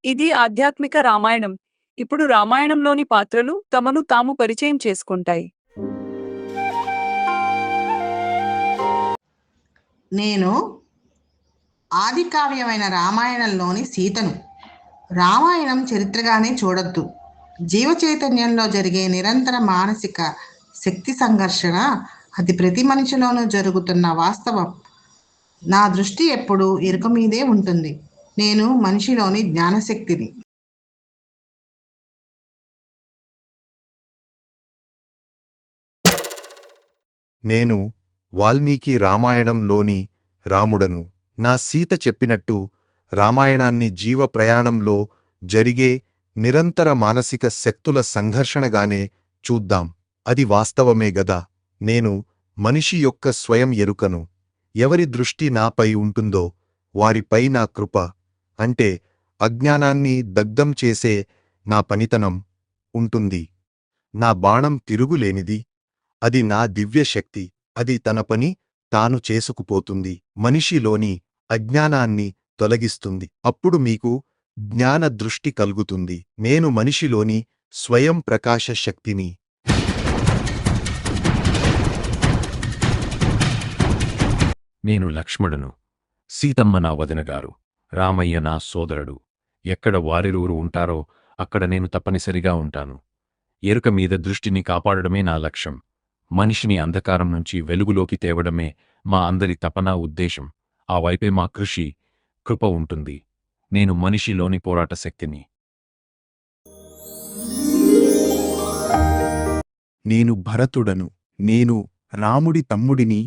ఇది ఆధ్యాత్మిక రామాయణం. ఇప్పుడు రామాయణంలోని పాత్రలు తమను తాము పరిచయం చేసుకుంటాయి. నేను ఆదికావ్యమైన రామాయణంలోని సీతను. రామాయణం చరిత్రగానే చూడొద్దు. జీవ చైతన్యంలో జరిగే నిరంతర మానసిక శక్తి సంఘర్షణ. అది ప్రతి మనిషిలోనూ జరుగుతున్న వాస్తవం. నా దృష్టి ఎప్పుడూ ఎరుక మీదే ఉంటుంది. నేను మనిషిలోని జ్ఞానశక్తిని. నేను వాల్మీకి రామాయణంలోని రాముడను. నా సీత చెప్పినట్టు రామాయణాన్ని జీవ ప్రయాణంలో జరిగే నిరంతర మానసిక శక్తుల సంఘర్షణగానే చూద్దాం. అది వాస్తవమే గదా. నేను మనిషి యొక్క స్వయం ఎరుకను. ఎవరి దృష్టి నాపై ఉంటుందో వారిపై నా కృప, అంటే అజ్ఞానాన్ని దగ్ధం చేసే నా పనితనం ఉంటుంది. నా బాణం తిరుగులేనిది. అది నా దివ్యశక్తి. అది తన పని తాను చేసుకుపోతుంది. మనిషిలోని అజ్ఞానాన్ని తొలగిస్తుంది. అప్పుడు మీకు జ్ఞాన దృష్టి కలుగుతుంది. నేను మనిషిలోని స్వయం ప్రకాశ శక్తిని. నేను లక్ష్మణును. సీతమ్మ నా వదినగారు. రామయ్య నా సోదరుడు. ఎక్కడ వారిరువురు ఉంటారో అక్కడ నేను తప్పనిసరిగా ఉంటాను. ఎరుక మీద దృష్టిని కాపాడడమే నా లక్ష్యం. మనిషిని అంధకారం నుంచి వెలుగులోకి తేవడమే మా అందరి తపనా ఉద్దేశం. ఆ వైపే మా కృషి, కృప ఉంటుంది. నేను మనిషిలోని పోరాట శక్తిని. నేను భరతుడను. నేను రాముడి తమ్ముడిని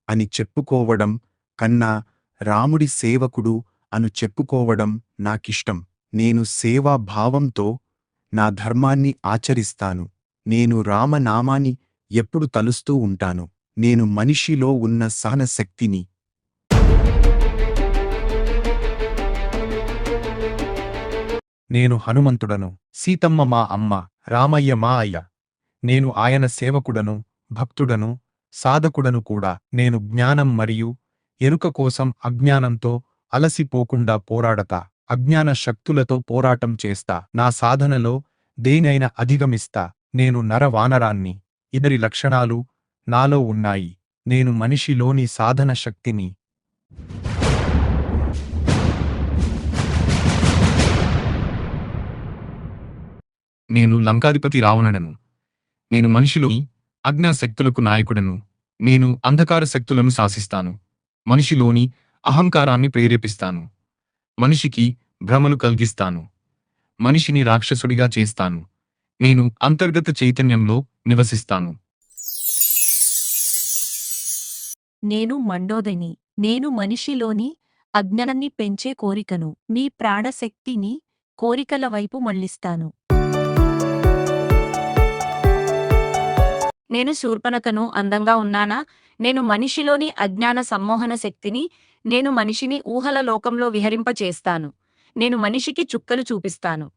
అని చెప్పుకోవడం కన్నా రాముడి సేవకుడు అను చెప్పుకోవడం నాకిష్టం. నేను సేవాభావంతో నా ధర్మాన్ని ఆచరిస్తాను. నేను రామనామాన్ని ఎప్పుడు తలుస్తూ ఉంటాను. నేను మనిషిలో ఉన్న సహనశక్తిని. నేను హనుమంతుడను. సీతమ్మ మా అమ్మ, రామయ్య మా అయ్య. నేను ఆయన సేవకుడను, భక్తుడను, సాధకుడను కూడా. నేను జ్ఞానం మరియు ఎరుక కోసం అజ్ఞానంతో అలసిపోకుండా పోరాడతా. అజ్ఞాన శక్తులతో పోరాటం చేస్తా. నా సాధనలో దేనైనా అధిగమిస్తా. నేను నరవానరాన్ని. ఇద్దరి లక్షణాలు నాలో ఉన్నాయి. నేను మనిషిలోని సాధన శక్తిని. నేను లంకాధిపతి రావణుడను. నేను మనిషిలోని అజ్ఞాశక్తులకు నాయకుడను. నేను అంధకార శక్తులను శాసిస్తాను. మనిషిలోని అహంకారాన్ని ప్రేరేపిస్తాను. మనిషికి భ్రమను కలిగిస్తాను. మనిషిని రాక్షసుడిగా చేస్తాను. నేను అంతర్గత చైతన్యంలో నివసిస్తాను. నేను మండోదరిని. నేను మనిషిలోని అజ్ఞానాన్ని పెంచే కోరికను, మీ ప్రాణశక్తిని కోరికల వైపు మళ్లిస్తాను. నేను శూర్పణఖను. అందంగా ఉన్నానా? నేను మనిషిలోని అజ్ఞాన సమ్మోహన శక్తిని. నేను మనిషిని ఊహల లోకంలో విహరింపచేస్తాను. నేను మనిషికి చుక్కలు చూపిస్తాను.